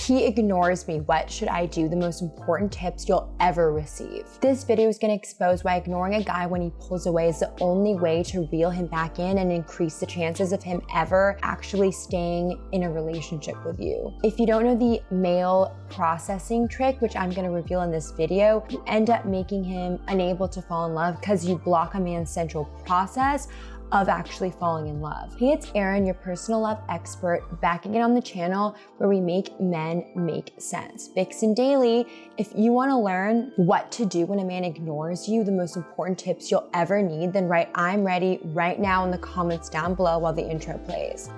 He ignores me. What should I do? The most important tips you'll ever receive. This video is going to expose why ignoring a guy when he pulls away is the only way to reel him back in and increase the chances of him ever actually staying in a relationship with you. If you don't know the male processing trick, which I'm going to reveal in this video, you end up making him unable to fall in love because you block a man's central process of actually falling in love. Hey, it's Erin, your personal love expert, back again on the channel where we make men make sense. VixenDaily, if you want to learn what to do when a man ignores you, the most important tips you'll ever need, then write "I'm ready" right now in the comments down below while the intro plays.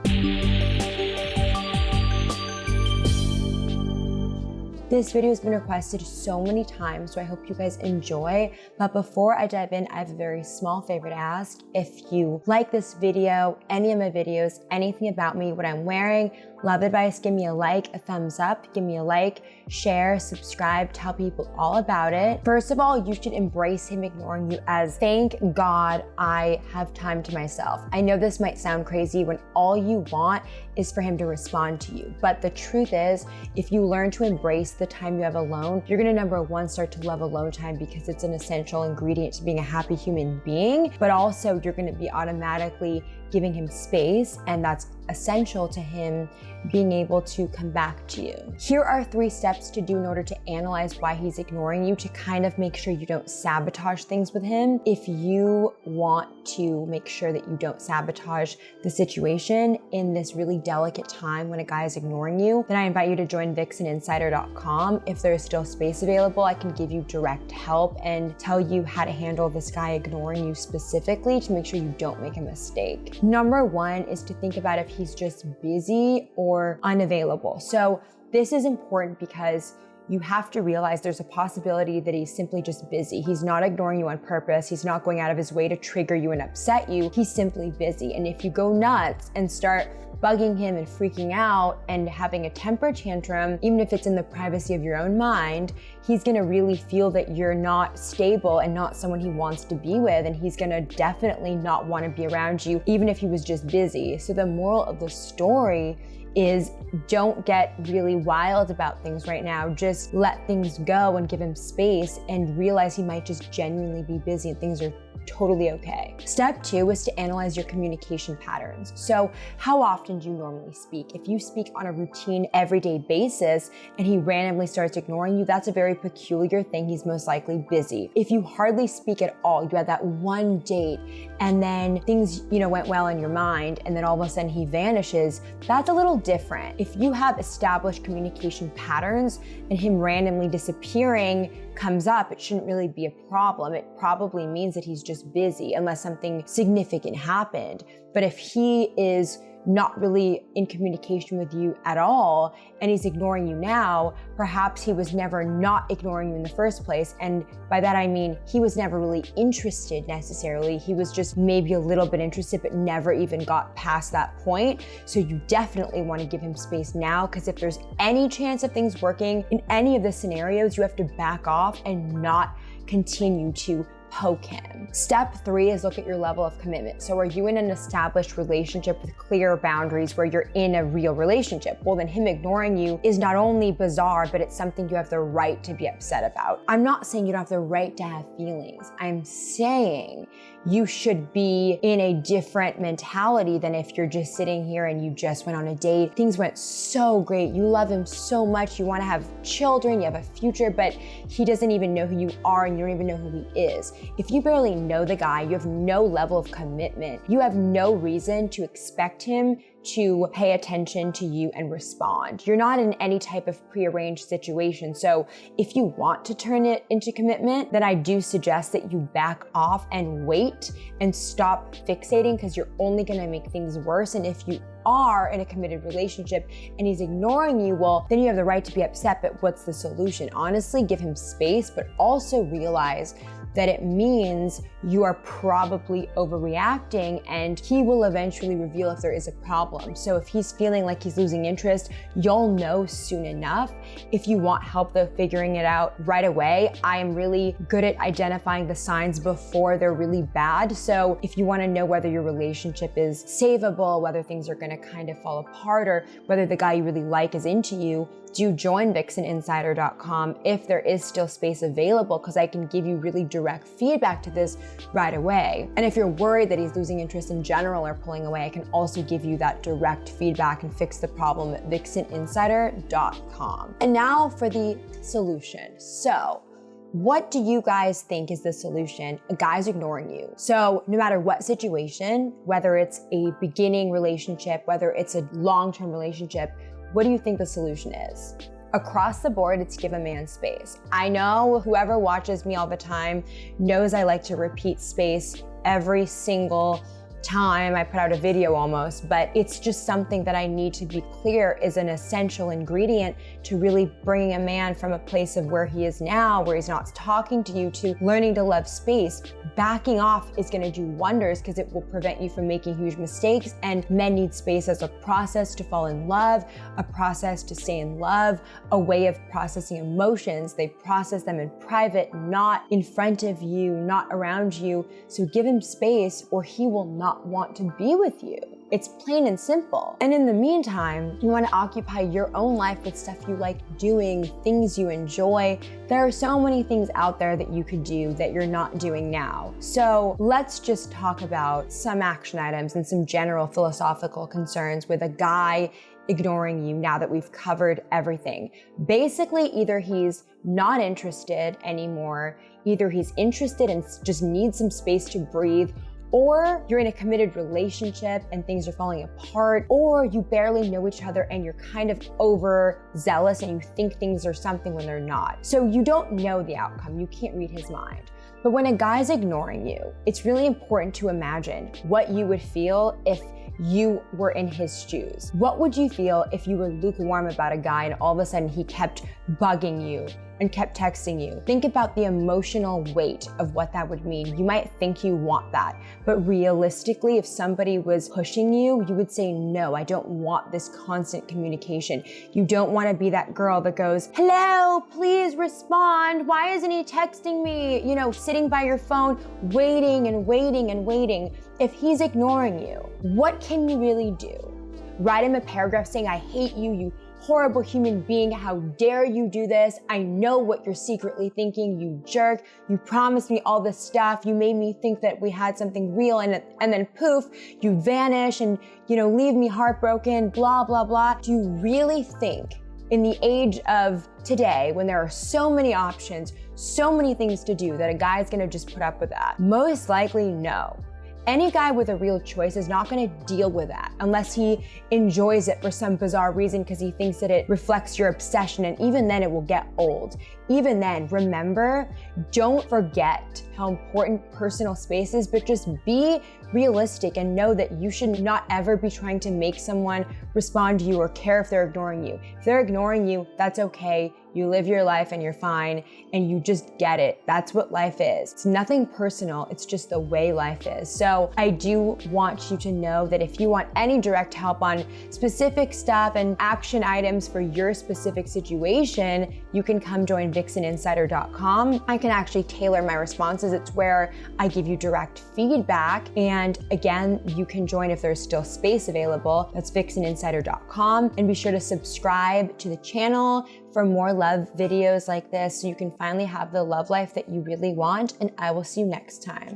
This video has been requested so many times, so I hope you guys enjoy. But before I dive in, I have a very small favor to ask. If you like this video, any of my videos, anything about me, what I'm wearing, love advice, give me a like, a thumbs up, give me a like, share, subscribe, tell people all about it. First of all, you should embrace him ignoring you as thank God I have time to myself. I know this might sound crazy when all you want is for him to respond to you, but the truth is, if you learn to embrace the time you have alone, you're gonna number one, start to love alone time because it's an essential ingredient to being a happy human being, but also you're gonna be automatically giving him space, and that's essential to him being able to come back to you. Here are 3 steps to do in order to analyze why he's ignoring you to kind of make sure you don't sabotage things with him. If you want to make sure that you don't sabotage the situation in this really delicate time when a guy is ignoring you, then I invite you to join VixenInsider.com. If there's still space available, I can give you direct help and tell you how to handle this guy ignoring you specifically to make sure you don't make a mistake. Number 1 is to think about if he's just busy or unavailable. So this is important because you have to realize there's a possibility that he's simply just busy. He's not ignoring you on purpose. He's not going out of his way to trigger you and upset you. He's simply busy. And if you go nuts and start bugging him and freaking out and having a temper tantrum, even if it's in the privacy of your own mind, he's gonna really feel that you're not stable and not someone he wants to be with, and he's gonna definitely not want to be around you, even if he was just busy. So the moral of the story is don't get really wild about things right now. Just let things go and give him space and realize he might just genuinely be busy and things are totally okay. Step 2 is to analyze your communication patterns. So how often do you normally speak? If you speak on a routine everyday basis and he randomly starts ignoring you, that's a very peculiar thing. He's most likely busy. If you hardly speak at all, you had that one date and then things, went well in your mind and then all of a sudden he vanishes, that's a little different. If you have established communication patterns and him randomly disappearing comes up, it shouldn't really be a problem. It probably means that he's just busy unless something significant happened. But if he is not really in communication with you at all and he's ignoring you now, perhaps he was never not ignoring you in the first place. And by that I mean he was never really interested necessarily. He was just maybe a little bit interested but never even got past that point. So you definitely want to give him space now, because if there's any chance of things working in any of the scenarios, you have to back off and not continue to poke him. Step 3 is look at your level of commitment. So are you in an established relationship with clear boundaries where you're in a real relationship? Well, then him ignoring you is not only bizarre, but it's something you have the right to be upset about. I'm not saying you don't have the right to have feelings. I'm saying you should be in a different mentality than if you're just sitting here and you just went on a date. Things went so great. You love him so much. You want to have children. You have a future, but he doesn't even know who you are and you don't even know who he is. If you barely know the guy, you have no level of commitment. You have no reason to expect him to pay attention to you and respond. You're not in any type of prearranged situation. So if you want to turn it into commitment, then I do suggest that you back off and wait and stop fixating, because you're only gonna make things worse. And if you are in a committed relationship and he's ignoring you, well, then you have the right to be upset, but what's the solution? Honestly, give him space, but also realize that it means you are probably overreacting and he will eventually reveal if there is a problem. So if he's feeling like he's losing interest, you'll know soon enough. If you want help though figuring it out right away, I am really good at identifying the signs before they're really bad. So if you want to know whether your relationship is savable, whether things are going to kind of fall apart, or whether the guy you really like is into you, do join VixenInsider.com if there is still space available, because I can give you really direct feedback to this right away. And if you're worried that he's losing interest in general or pulling away, I can also give you that direct feedback and fix the problem at VixenInsider.com. And now for the solution. So, what do you guys think is the solution? A guy's ignoring you. So no matter what situation, whether it's a beginning relationship, whether it's a long-term relationship, what do you think the solution is? Across the board, it's give a man space. I know whoever watches me all the time knows I like to repeat space every single time I put out a video almost, but it's just something that I need to be clear is an essential ingredient to really bringing a man from a place of where he is now, where he's not talking to you, to learning to love space. Backing off is going to do wonders because it will prevent you from making huge mistakes, and men need space as a process to fall in love, a process to stay in love, a way of processing emotions. They process them in private, not in front of you, not around you. So give him space or he will not want to be with you. It's plain and simple. And in the meantime, you want to occupy your own life with stuff you like doing, things you enjoy. There are so many things out there that you could do that you're not doing now. So let's just talk about some action items and some general philosophical concerns with a guy ignoring you now that we've covered everything. Basically, either he's not interested anymore, either he's interested and just needs some space to breathe, or you're in a committed relationship and things are falling apart, or you barely know each other and you're kind of overzealous and you think things are something when they're not. So you don't know the outcome. You can't read his mind. But when a guy's ignoring you, it's really important to imagine what you would feel if you were in his shoes. What would you feel if you were lukewarm about a guy and all of a sudden he kept bugging you and kept texting you? Think about the emotional weight of what that would mean. You might think you want that, but realistically, if somebody was pushing you, you would say, no, I don't want this constant communication. You don't want to be that girl that goes, hello, please respond. Why isn't he texting me? You know, sitting by your phone, waiting and waiting and waiting. If he's ignoring you, what can you really do? Write him a paragraph saying, I hate you, you horrible human being. How dare you do this? I know what you're secretly thinking, you jerk. You promised me all this stuff. You made me think that we had something real, and then poof, you vanish and, leave me heartbroken, blah, blah, blah. Do you really think in the age of today, when there are so many options, so many things to do, that a guy is gonna just put up with that? Most likely, no. Any guy with a real choice is not going to deal with that unless he enjoys it for some bizarre reason because he thinks that it reflects your obsession, and even then it will get old. Even then, remember, don't forget how important personal space is, but just be realistic and know that you should not ever be trying to make someone respond to you or care if they're ignoring you. If they're ignoring you, that's okay. You live your life and you're fine, and you just get it. That's what life is. It's nothing personal. It's just the way life is. So I do want you to know that if you want any direct help on specific stuff and action items for your specific situation, you can come join VixenInsider.com. I can actually tailor my responses. It's where I give you direct feedback. And again, you can join if there's still space available. That's VixenInsider.com. And be sure to subscribe to the channel for more love videos like this so you can finally have the love life that you really want. And I will see you next time.